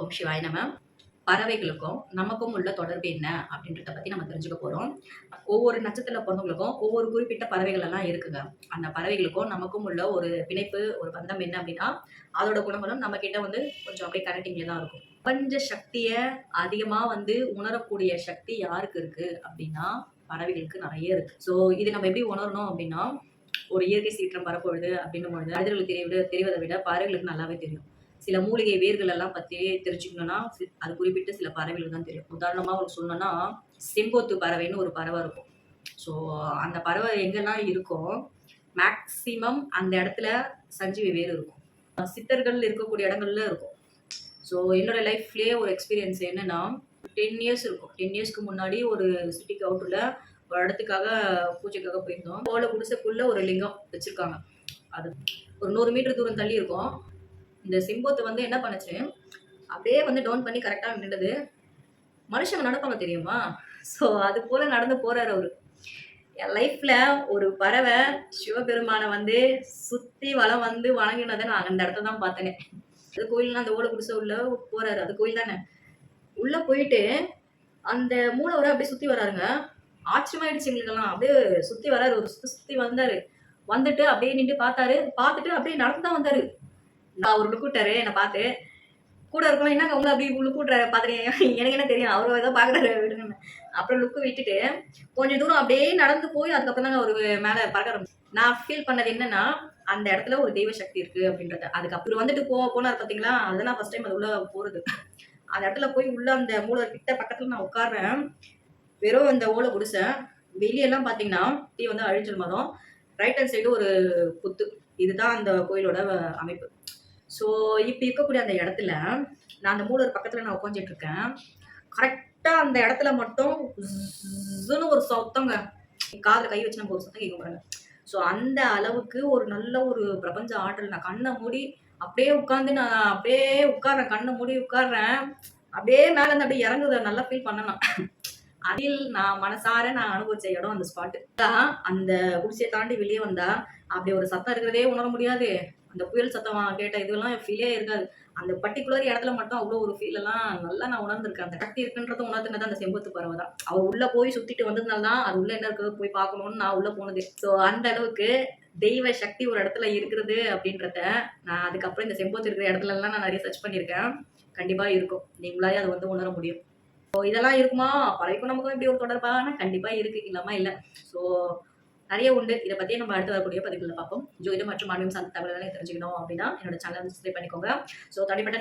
ஓம் சிவாய நம. பறவைகளுக்கும் நமக்கும் உள்ள தொடர்பு என்ன அப்படின்றத பத்தி நம்ம தெரிஞ்சுக்க போறோம். ஒவ்வொரு நட்சத்திரத்துல பிறந்தவங்களுக்கும் ஒவ்வொரு குறிப்பிட்ட பறவைகள் எல்லாம் இருக்குங்க. அந்த பறவைகளுக்கும் நமக்கும் உள்ள ஒரு பிணைப்பு, ஒரு பந்தம் என்ன அப்படின்னா, அதோட குணங்களும் நம்ம கிட்ட கொஞ்சம் அப்படியே கனெக்டிங்ல தான் இருக்கும். பிரபஞ்ச சக்திய அதிகமா உணரக்கூடிய சக்தி யாருக்கு இருக்கு அப்படின்னா, பறவைகளுக்கு நிறைய இருக்கு. ஸோ இது நம்ம எப்படி உணரணும் அப்படின்னா, ஒரு இயற்கை சீற்றம் வரப்பொழுது அப்படின்னும் பொழுது மனிதர்களுக்கு தெரிவதை விட பறவைகளுக்கு நல்லாவே தெரியும். சில மூலிகை வேர்கள் எல்லாம் பத்தி தெரிஞ்சுக்கணும்னா, அது குறிப்பிட்டு சில பறவைகளுக்கு தான் தெரியும். உதாரணமா உங்களுக்கு சொல்லணும்னா, செம்போத்து பறவைன்னு ஒரு பறவை இருக்கும். ஸோ அந்த பறவை எங்கெல்லாம் இருக்கோ, மேக்ஸிமம் அந்த இடத்துல சஞ்சீவி வேர் இருக்கும். சித்தர்கள் இருக்கக்கூடிய இடங்கள்ல இருக்கும். ஸோ என்னோட லைஃப்லயே ஒரு எக்ஸ்பீரியன்ஸ் என்னன்னா, 10 இயர்ஸ் இருக்கும். 10 இயர்ஸ்க்கு முன்னாடி ஒரு சிட்டிக்கு அவுட்டர்ல ஒரு இடத்துக்காக பூஜைக்காக போயிருந்தோம். ஓலை குடிசைக்குள்ள ஒரு லிங்கம் வச்சிருக்காங்க. அது ஒரு 100 மீட்டர் தூரம் தள்ளி இருக்கும். இந்த செம்போத்து என்ன பண்ணுச்சு, அப்படியே டவுன் பண்ணி கரெக்டா நின்னுது. மனுஷங்க நடப்பாங்க தெரியுமா? ஸோ அது போல நடந்து போறாரு அவரு. என் லைஃப்ல ஒரு பறவை சிவபெருமான சுத்தி வலம் வணங்கினதை நான் அந்த இடத்த தான் பார்த்தேனே. அது கோயில்னா அந்த ஓலை குடிசை உள்ள போறாரு. அது கோயில் தானே. உள்ள போயிட்டு அந்த மூலவரை அப்படியே சுத்தி வராருங்க. ஆச்சரியமாயிடுச்சு எங்களுக்கெல்லாம். அப்படியே சுத்தி வராரு. ஒரு சுத்தி சுத்தி வந்தாரு. வந்துட்டு அப்படியே நின்று பார்த்தாரு. பார்த்துட்டு அப்படியே நடந்து தான் வந்தாரு. நான் அவர் லுக் விட்டாரு என்னை பார்த்து. கூட இருக்கணும் என்னங்க உங்களை அப்படி லுக் விட்றாரு பார்த்துறீங்க. எனக்கு என்ன தெரியும், அவரு ஏதோ பார்க்குறாரு விடுங்க. அப்புறம் லுக்கு விட்டுட்டு கொஞ்சம் தூரம் அப்படியே நடந்து போய் அதுக்கப்புறம் தாங்க ஒரு மேலே பறக்க ஆரம்பிச்சு. நான் ஃபீல் பண்ணது என்னன்னா, அந்த இடத்துல ஒரு தெய்வ சக்தி இருக்கு அப்படின்றத. அதுக்கப்புறம் போனார் பார்த்தீங்களா, அதுதான் ஃபர்ஸ்ட் டைம் அது உள்ள போறது. அந்த இடத்துல போய் உள்ள அந்த மூலவர் கிட்ட பக்கத்துல நான் உட்காடுறேன். வெறும் அந்த ஓலை குடிசை. வெளியெல்லாம் பார்த்தீங்கன்னா டீ அழிஞ்சல் மரம், ரைட் ஹேண்ட் சைடு ஒரு புத்து. இதுதான் அந்த கோயிலோட அமைப்பு. ஸோ இப்படி இருக்கக்கூடிய அந்த இடத்துல நான் அந்த மூலவர் பக்கத்துல நான் உட்காந்துட்டு இருக்கேன். கரெக்டா அந்த இடத்துல மட்டும் ஒரு சத்தங்க, காதுல கை வச்சு நம்ம ஒரு சத்தம் கேட்க போறாங்க. ஸோ அந்த அளவுக்கு ஒரு நல்ல ஒரு பிரபஞ்ச ஆற்றல். நான் கண்ணை மூடி அப்படியே உட்காந்து நான் அப்படியே உட்கார்றேன். கண்ணை மூடி உட்கார்றேன். அப்படியே மேல இருந்து அப்படியே இறங்குத நல்லா ஃபீல் பண்ணணும். அதில் நான் மனசார நான் அனுபவிச்ச இடம் அந்த ஸ்பாட்டு. அந்த குடிசையை தாண்டி வெளியே வந்தா அப்படி ஒரு சத்தம் இருக்கிறதே உணர முடியாது. அந்த புயல் சத்தம் கேட்ட இதெல்லாம் ஃபீலே இருக்காது. அந்த பர்டிகுலர் இடத்துல மட்டும் அவ்வளோ ஒரு ஃபீல் எல்லாம் நல்லா நான் உணர்ந்திருக்கேன். அந்த சக்தி இருக்குன்றத உணர்த்துனது அந்த செம்பத்து பறவை தான். அவர் உள்ள போய் சுத்திட்டு வந்ததுனால தான் அது உள்ள என்ன இருக்குது போய் பார்க்கணும்னு நான் உள்ள போனது. ஸோ அந்த அளவுக்கு தெய்வ சக்தி ஒரு இடத்துல இருக்கிறது அப்படின்றத நான் அதுக்கப்புறம் இந்த செம்பத்து இருக்கிற இடத்துல எல்லாம் நான் நிறைய சர்ச் பண்ணியிருக்கேன். கண்டிப்பா இருக்கும். நீங்களாலே அதை உணர முடியும். ஸோ இதெல்லாம் இருக்குமா, பறவைக்கும் நமக்கும் இப்படி ஒரு தொடர்பான கண்டிப்பா இருக்கு, இல்லாம இல்லை. ஸோ நிறைய உண்டு. இதை பத்தி நம்ம அடுத்து வரக்கூடிய பதிவுகளில் பார்ப்போம். ஜோதிடம் மற்றும் ஆன்மீகம் சார்ந்த தகவல்களை தெரிஞ்சுக்கணும் அப்படின்னா என்னோட சேனலை சப்ஸ்கிரைப் பண்ணிக்கோங்க. ஸோ தனிப்பட்ட